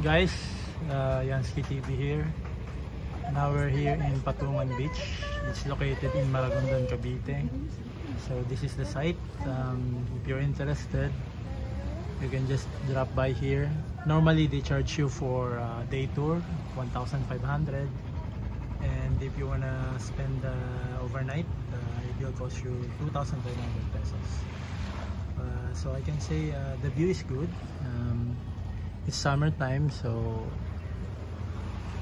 Guys, Yansky TV here. Now we're here in Patungan Beach. It's located in Maragondon, Cavite. So this is the site. If you're interested, you can just drop by here. Normally they charge you for a day tour, 1,500, and if you wanna spend overnight, it will cost you 2,500 pesos. So I can say the view is good. It's summertime, so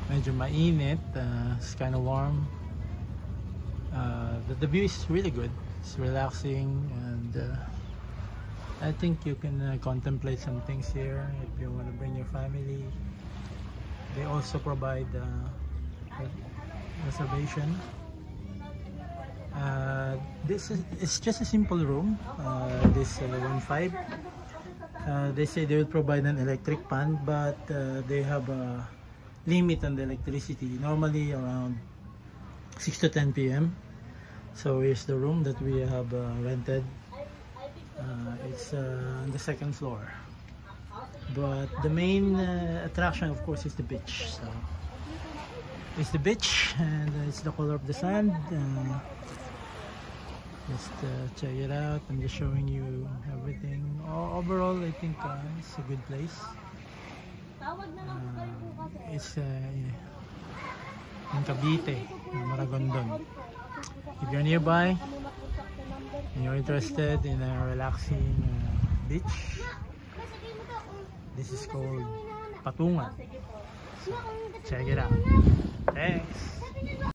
medyo mainit, it's kind of warm. The view is really good. It's relaxing, and I think you can contemplate some things here if you want to bring your family. They also provide reservation. It's just a simple room. This 1.5. They say they will provide an electric pan, but they have a limit on the electricity, normally around 6 to 10 p.m. So here's the room that we have rented. It's on the second floor, but the main attraction, of course, is the beach. So it's the beach, and it's the color of the sand. Just check it out. I'm just showing you everything. Overall, I think it's a good place. It's in Cavite, Maragondon. If you're nearby and you're interested in a relaxing beach, this is called Patungan. So check it out. Thanks.